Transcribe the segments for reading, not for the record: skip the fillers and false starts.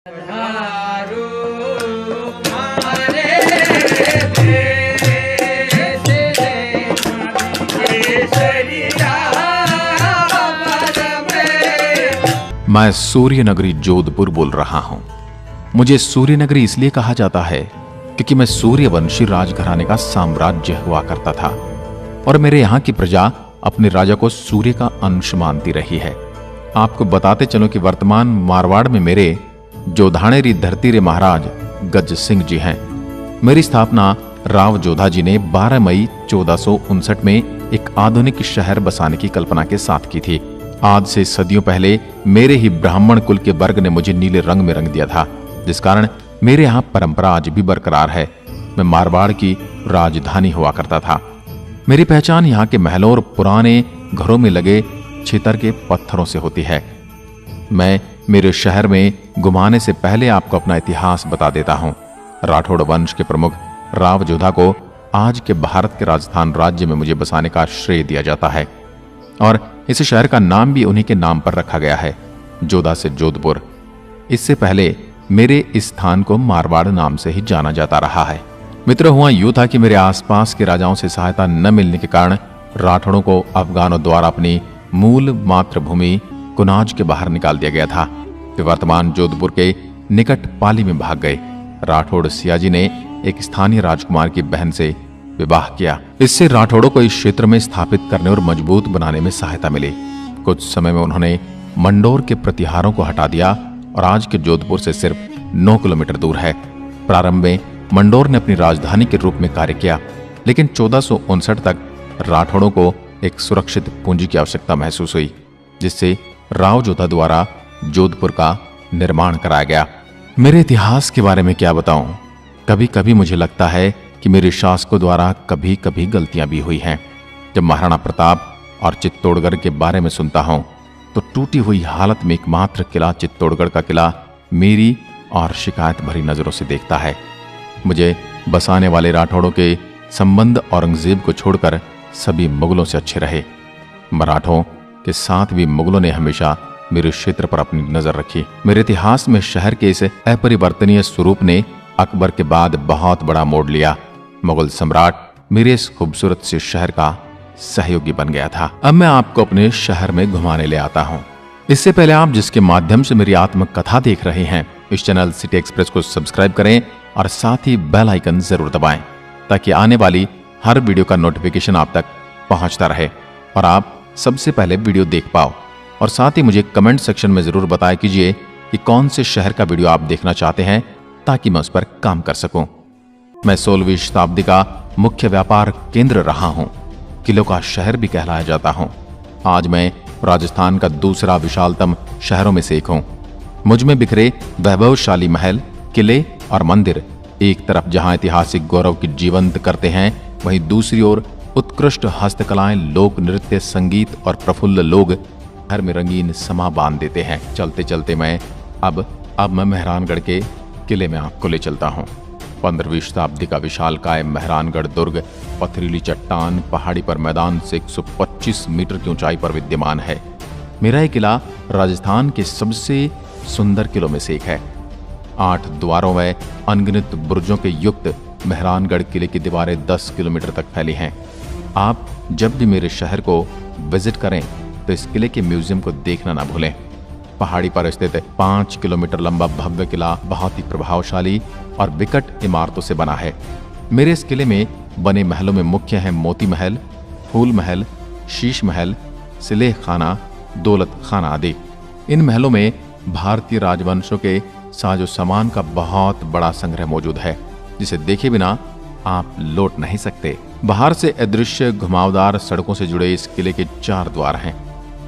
मैं सूर्यनगरी जोधपुर बोल रहा हूं। मुझे सूर्यनगरी इसलिए कहा जाता है क्योंकि मैं सूर्यवंशी राजघराने का साम्राज्य हुआ करता था और मेरे यहाँ की प्रजा अपने राजा को सूर्य का अंश मानती रही है। आपको बताते चलो कि वर्तमान मारवाड़ में मेरे जोधाणेरी धरती रे महाराज गज सिंह जी हैं। मेरी स्थापना राव जोधा जी ने 12 मई 1459 में एक आधुनिक शहर बसाने की कल्पना के साथ की थी। आज से सदियों पहले मेरे ही ब्राह्मण कुल के वर्ग ने मुझे नीले रंग में रंग दिया था, जिस कारण मेरे यहाँ परंपरा आज भी बरकरार है। मैं मारवाड़ की राजधानी हुआ करता था। मेरी पहचान यहाँ के महलों और पुराने घरों में लगे छितर के पत्थरों से होती है। मैं मेरे शहर में घुमाने से पहले आपको अपना इतिहास बता देता हूँ। राठौड़ वंश के प्रमुख राव जोधा को आज के भारत के राजस्थान राज्य में मुझे बसाने का श्रेय दिया जाता है और इस शहर का नाम भी उन्हीं के नाम पर रखा गया है, जोधा से जोधपुर। इससे पहले मेरे इस स्थान को मारवाड़ नाम से ही जाना जाता रहा है। मित्र, हुआ यूं था कि मेरे आसपास के राजाओं से सहायता न मिलने के कारण राठौड़ों को अफगानों द्वारा अपनी मूल मातृभूमि कुनाज के बाहर निकाल दिया गया था। वे वर्तमान जोधपुर के निकट पाली में भाग गए। राठौड़ सियाजी ने एक स्थानीय राजकुमार की बहन से विवाह किया। इससे राठौड़ों को इस क्षेत्र में स्थापित करने और मजबूत बनाने में सहायता मिली। कुछ समय में उन्होंने मंडोर के प्रतिहारों को हटा दिया और आज के जोधपुर से सिर्फ 9 किलोमीटर दूर है। प्रारंभ में मंडोर ने अपनी राजधानी के रूप में कार्य किया, लेकिन 1459 तक राठौड़ों को एक सुरक्षित पूंजी की आवश्यकता महसूस हुई, जिससे राव जोधा द्वारा जोधपुर का निर्माण कराया गया। मेरे इतिहास के बारे में क्या बताऊं? कभी कभी मुझे लगता है कि मेरे शासकों द्वारा कभी कभी गलतियां भी हुई हैं। जब महाराणा प्रताप और चित्तौड़गढ़ के बारे में सुनता हूं तो टूटी हुई हालत में एकमात्र किला चित्तौड़गढ़ का किला मेरी और शिकायत भरी नजरों से देखता है। मुझे बसाने वाले राठौड़ों के संबंध औरंगजेब को छोड़कर सभी मुगलों से अच्छे रहे। मराठों के साथ भी मुगलों ने हमेशा मेरे क्षेत्र पर अपनी नजर रखी। मेरे इतिहास में शहर के इस अपरिवर्तनीय स्वरूप ने अकबर के बाद बहुत बड़ा मोड़ लिया। मुगल सम्राट मेरे इस खूबसूरत से शहर का सहयोगी बन गया था। अब मैं आपको अपने शहर में घुमाने ले आता हूँ। इससे पहले आप जिसके माध्यम से मेरी आत्मकथा देख रहे हैं, इस चैनल सिटी एक्सप्रेस को सब्सक्राइब करें और साथ ही बेल आइकन जरूर दबाएं, ताकि आने वाली हर वीडियो का नोटिफिकेशन आप तक पहुंचता रहे और आप सबसे पहले वीडियो देख पाओ। और साथ ही मुझे कमेंट सेक्शन में जरूर बताया कीजिए कि कौन से शहर का वीडियो आप देखना चाहते हैं, ताकि मैं उस पर काम कर सकूं। मैं 16वीं शताब्दी का मुख्य व्यापार केंद्र रहा हूं, किलों का शहर भी कहलाया जाता हूं। आज मैं राजस्थान का दूसरा विशालतम शहरों में से एक हूं। मुझ में बिखरे वैभवशाली महल, किले और मंदिर एक तरफ जहां ऐतिहासिक गौरव की जीवंत करते हैं, वहीं दूसरी ओर उत्कृष्ट हस्तकलाएं, लोक नृत्य, संगीत और प्रफुल्ल लोग घर में रंगीन समा बांध देते हैं। चलते चलते मैं अब मैं मेहरानगढ़ के किले में आपको ले चलता हूँ। 15वीं शताब्दी का विशालकाय मेहरानगढ़ दुर्ग पथरीली चट्टान पहाड़ी पर मैदान से 125 मीटर की ऊंचाई पर विद्यमान है। मेरा यह किला राजस्थान के सबसे सुंदर किलों में से एक है। 8 द्वारों व अनगिनत बुर्जों के युक्त मेहरानगढ़ किले की दीवारें 10 किलोमीटर तक फैली हैं। आप जब भी मेरे शहर को विजिट करें तो इस किले के म्यूजियम को देखना ना भूलें। पहाड़ी पर स्थित 5 किलोमीटर लंबा भव्य किला बहुत ही प्रभावशाली और विकट इमारतों से बना है। मेरे इस किले में बने महलों में मुख्य हैं मोती महल, फूल महल, शीश महल, सिलेह खाना, दौलत खाना आदि। इन महलों में भारतीय राजवंशों के साजो सामान का बहुत बड़ा संग्रह मौजूद है, जिसे देखे बिना आप लौट नहीं सकते। बाहर से अदृश्य घुमावदार सड़कों से जुड़े इस किले के 4 द्वार हैं।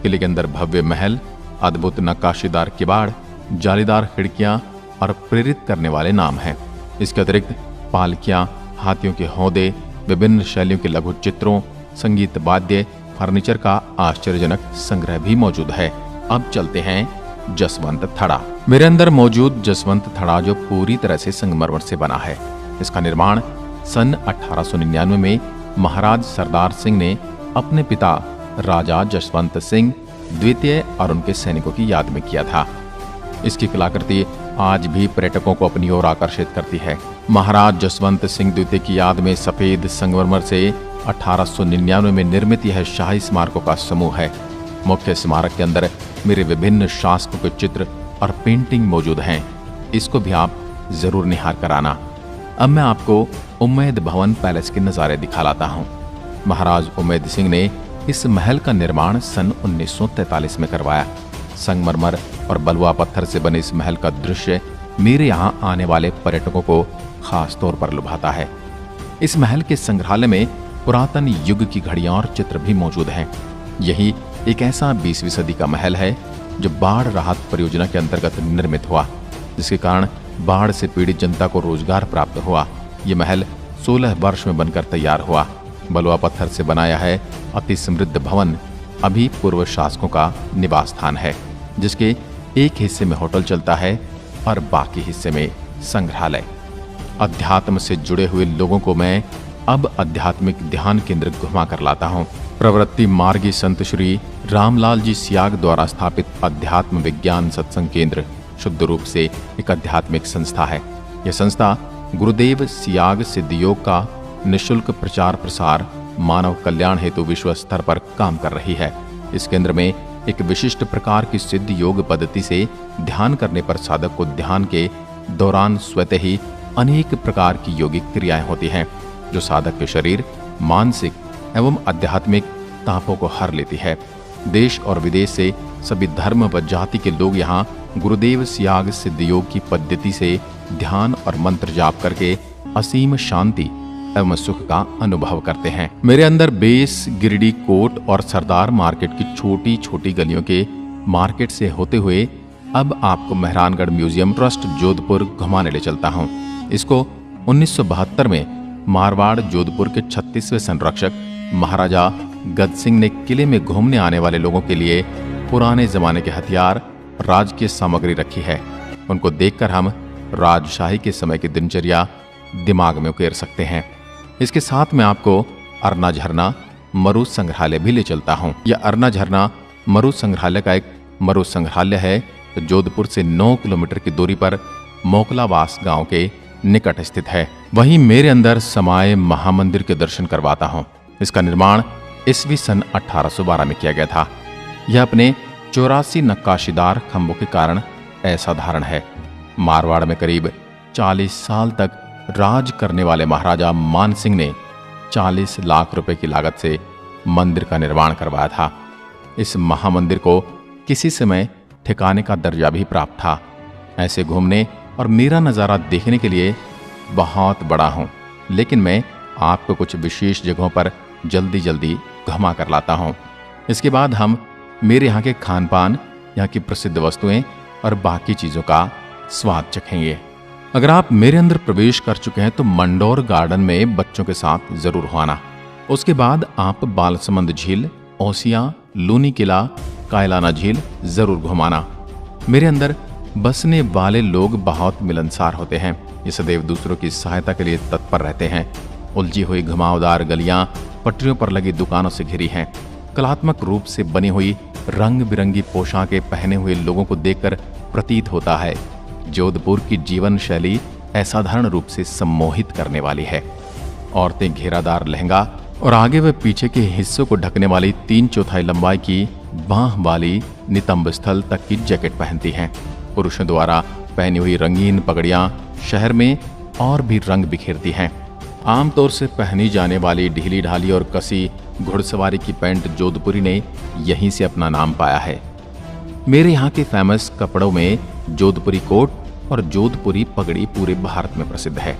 किले के अंदर भव्य महल, अद्भुत नक्काशीदार किवाड़, जालीदार खिड़कियां और प्रेरित करने वाले नाम हैं। इसके अतिरिक्त पालकियां, हाथियों के हौदे, विभिन्न शैलियों के लघु चित्रों, संगीत वाद्य, फर्नीचर का आश्चर्यजनक संग्रह भी मौजूद है। अब चलते हैं जसवंत थड़ा। मेरे अंदर मौजूद जसवंत थड़ा जो पूरी तरह से संगमरमर से बना है। इसका निर्माण सन 1899 में महाराज सरदार सिंह ने अपने पिता राजा जसवंत सिंह द्वितीय और उनके सैनिकों की याद में किया था। इसकी कलाकृति आज भी पर्यटकों को अपनी ओर आकर्षित करती है। महाराज जसवंत सिंह द्वितीय की याद में सफेद संगमरमर से 1899 में निर्मित यह शाही स्मारकों का समूह है। मुख्य स्मारक के अंदर मेरे विभिन्न शासकों के चित्र और पेंटिंग मौजूद हैं। इसको भी आप जरूर निहार कर आना। अब मैं आपको उम्मेद भवन पैलेस के नज़ारे दिखा लाता हूँ। महाराज उम्मेद सिंह ने इस महल का निर्माण सन 1943 में करवाया। संगमरमर और बलुआ पत्थर से बने इस महल का दृश्य मेरे यहाँ आने वाले पर्यटकों को खास तौर पर लुभाता है। इस महल के संग्रहालय में पुरातन युग की घड़ियां और चित्र भी मौजूद हैं। यही एक ऐसा 20वीं सदी का महल है जो बाढ़ राहत परियोजना के अंतर्गत निर्मित हुआ, जिसके कारण बाढ़ से पीड़ित जनता को रोजगार प्राप्त हुआ। ये महल 16 वर्ष में बनकर तैयार हुआ। बलुआ पत्थर से बनाया है अति समृद्ध भवन अभी पूर्व शासकों का निवास स्थान है, जिसके एक हिस्से में होटल चलता है और बाकी हिस्से में संग्रहालय। अध्यात्म से जुड़े हुए लोगों को मैं अब आध्यात्मिक ध्यान केंद्र घुमा कर लाता हूँ। प्रवृत्ति मार्गी संत श्री रामलाल जी सियाग द्वारा स्थापित अध्यात्म विज्ञान सत्संग केंद्र शुद्ध रूप से एक आध्यात्मिक संस्था है। यह संस्था गुरुदेव सियाग सिद्ध योग का निःशुल्क प्रचार प्रसार मानव कल्याण हेतु विश्व स्तर पर काम कर रही है। इस केंद्र में एक विशिष्ट प्रकार की सिद्ध योग पद्धति से ध्यान करने पर साधक को ध्यान के दौरान स्वतः ही अनेक प्रकार की योगिक क्रियाएं होती हैं, जो साधक के शरीर, मानसिक एवं आध्यात्मिक तापों को हर लेती है। देश और विदेश से सभी धर्म व जाति के लोग यहाँ गुरुदेव सियाग सिद्ध योग की पद्धति से ध्यान और मंत्र जाप करके असीम शांति एवं सुख का अनुभव करते हैं। मेरे अंदर बेस, गिरिडीह कोट और सरदार मार्केट की छोटी छोटी गलियों के मार्केट से होते हुए अब आपको मेहरानगढ़ म्यूजियम ट्रस्ट जोधपुर घुमाने ले चलता हूँ। इसको 1972 में मारवाड़ जोधपुर के 36वें संरक्षक महाराजा गद सिंह ने किले में घूमने आने वाले लोगों के लिए पुराने जमाने के हथियार, राजकीय सामग्री रखी है। उनको देखकर हम राजशाही के समय की दिनचर्या दिमाग में उकेर सकते हैं। इसके साथ मैं आपको अरना झरना मरु संग्रहालय भी ले चलता हूँ। यह अरना झरना मरु संग्रहालय का एक मरु संग्रहालय है, तो जोधपुर से 9 किलोमीटर की दूरी पर मोकलावास गांव के निकट स्थित है। वहीं मेरे अंदर समाये महामंदिर के दर्शन करवाता हूँ। इसका निर्माण ईस्वी सन 1812 में किया गया था। यह अपने 84 नक्काशीदार खंभों के कारण असाधारण है। मारवाड़ में करीब 40 साल तक राज करने वाले महाराजा मान सिंह ने 40 लाख रुपए की लागत से मंदिर का निर्माण करवाया था। इस महामंदिर को किसी समय ठिकाने का दर्जा भी प्राप्त था। ऐसे घूमने और मेरा नज़ारा देखने के लिए बहुत बड़ा हूँ, लेकिन मैं आपको कुछ विशेष जगहों पर जल्दी जल्दी घुमा कर लाता हूँ। इसके बाद हम मेरे यहाँ के खान पान, यहाँ की प्रसिद्ध वस्तुएं और बाकी चीज़ों का स्वाद चखेंगे। अगर आप मेरे अंदर प्रवेश कर चुके हैं तो मंडोर गार्डन में बच्चों के साथ जरूर हो आना। उसके बाद आप बालसमंद झील, ओसियां, लूनी किला, कायलाना झील जरूर घुमाना। मेरे अंदर बसने वाले लोग बहुत मिलनसार होते हैं। ये सदैव दूसरों की सहायता के लिए तत्पर रहते हैं। उलझी हुई घुमावदार गलियां पटरियों पर लगी दुकानों से घिरी हैं। कलात्मक रूप से बनी हुई रंग बिरंगी पोशाकें पहने हुए लोगों को देखकर प्रतीत होता है जोधपुर की जीवन शैली असाधारण रूप से सम्मोहित करने वाली है। औरतें घेरादार लहंगा और आगे व पीछे के हिस्सों को ढकने वाली 3/4 लंबाई की बांह वाली नितंब स्थल तक की जैकेट पहनती हैं। पुरुषों द्वारा पहनी हुई रंगीन पगड़ियां शहर में और भी रंग बिखेरती हैं। आमतौर से पहनी जाने वाली ढीली ढाली और कसी घुड़सवारी की पैंट जोधपुरी ने यहीं से अपना नाम पाया है। मेरे यहाँ के फेमस कपड़ों में जोधपुरी कोट और जोधपुरी पगड़ी पूरे भारत में प्रसिद्ध है।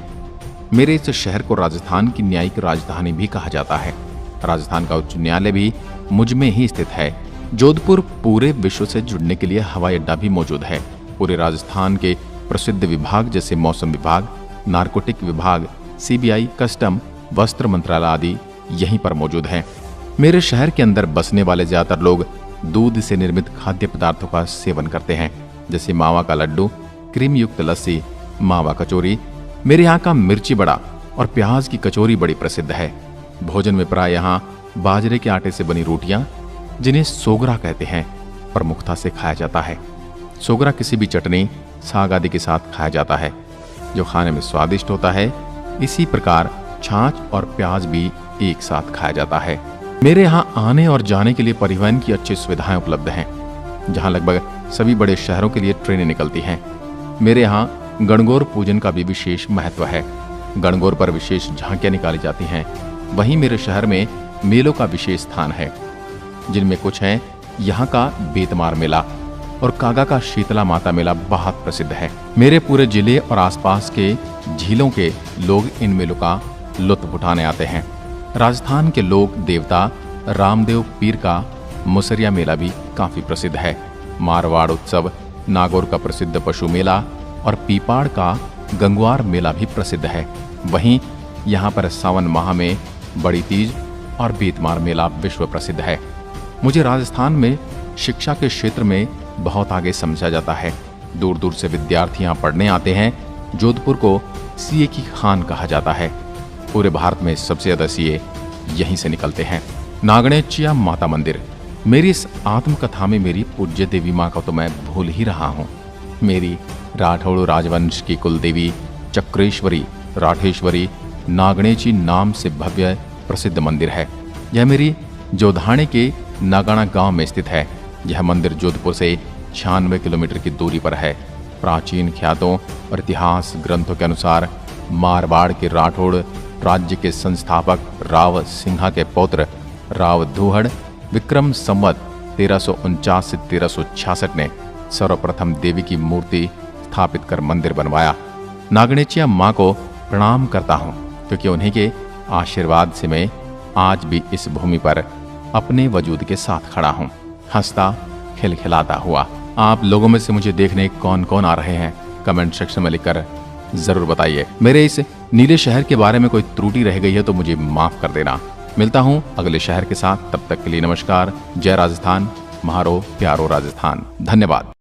मेरे इस शहर को राजस्थान की न्यायिक राजधानी भी कहा जाता है। राजस्थान का उच्च न्यायालय भी मुझ में ही स्थित है। जोधपुर पूरे विश्व से जुड़ने के लिए हवाई अड्डा भी मौजूद है। पूरे राजस्थान के प्रसिद्ध विभाग जैसे मौसम विभाग, नारकोटिक विभाग, CBI, कस्टम, वस्त्र मंत्रालय आदि यहीं पर मौजूद हैं। मेरे शहर के अंदर बसने वाले ज्यादातर लोग दूध से निर्मित खाद्य पदार्थों का सेवन करते हैं, जैसे मावा का लड्डू, क्रीम युक्त लस्सी, मावा कचौरी। मेरे यहाँ का मिर्ची बड़ा और प्याज की कचौरी बड़ी प्रसिद्ध है। भोजन में प्राय यहाँ बाजरे के आटे से बनी रोटियां, जिन्हें सोगरा कहते हैं, प्रमुखता से खाया जाता है। सोगरा किसी भी चटनी, साग आदि के साथ खाया जाता है, जो खाने में स्वादिष्ट होता है। इसी प्रकार छाछ और प्याज भी एक साथ खाया जाता है। मेरे यहाँ आने और जाने के लिए परिवहन की अच्छी सुविधाएं उपलब्ध हैं, जहाँ लगभग सभी बड़े शहरों के लिए ट्रेनें निकलती हैं। मेरे यहाँ गणगौर पूजन का भी विशेष महत्व है। गणगौर पर विशेष झांकियां निकाली जाती हैं। वहीं मेरे शहर में मेलों का विशेष स्थान है, जिनमें कुछ हैं यहाँ का बेतमार मेला और कागा का शीतला माता मेला बहुत प्रसिद्ध है। मेरे पूरे जिले और आसपास के झीलों के लोग इन मेलों का लुत्फ उठाने आते हैं। राजस्थान के लोक देवता रामदेव पीर का मुसरिया मेला भी काफी प्रसिद्ध है। मारवाड़ उत्सव, नागौर का प्रसिद्ध पशु मेला और पीपाड़ का गंगवार मेला भी प्रसिद्ध है। वहीं यहाँ पर सावन माह में बड़ी तीज और बेतमार मेला विश्व प्रसिद्ध है। मुझे राजस्थान में शिक्षा के क्षेत्र में बहुत आगे समझा जाता है। दूर दूर से विद्यार्थी यहाँ पढ़ने आते हैं। जोधपुर को सीए की खान कहा जाता है। पूरे भारत में सबसे ज्यादा सीए यहीं से निकलते हैं। नागणेचिया माता मंदिर। मेरी इस आत्मकथा में मेरी पूज्य देवी माँ का तो मैं भूल ही रहा हूँ। मेरी राठौड़ राजवंश की कुल देवी चक्रेश्वरी राठेश्वरी नागणेची नाम से भव्य प्रसिद्ध मंदिर है। यह मेरी जोधाणे के नागाना गांव में स्थित है। यह मंदिर जोधपुर से 96 किलोमीटर की दूरी पर है। प्राचीन ख्यातों और इतिहास ग्रंथों के अनुसार मारवाड़ के राठौड़ राज्य के संस्थापक राव सिंहा के पौत्र राव धूहड़ विक्रम संवत 1349 से 1366 ने सर्वप्रथम देवी की मूर्ति स्थापित कर मंदिर बनवाया। नागणेचिया माँ को प्रणाम करता हूँ, क्योंकि उन्हीं के आशीर्वाद से मैं आज भी इस भूमि पर अपने वजूद के साथ खड़ा हूँ, हंसता खिलखिलाता हुआ। आप लोगों में से मुझे देखने कौन कौन आ रहे हैं, कमेंट सेक्शन में लिखकर जरूर बताइए। मेरे इस नीले शहर के बारे में कोई त्रुटि रह गई है तो मुझे माफ कर देना। मिलता हूँ अगले शहर के साथ, तब तक के लिए नमस्कार। जय राजस्थान, म्हारो प्यारो राजस्थान। धन्यवाद।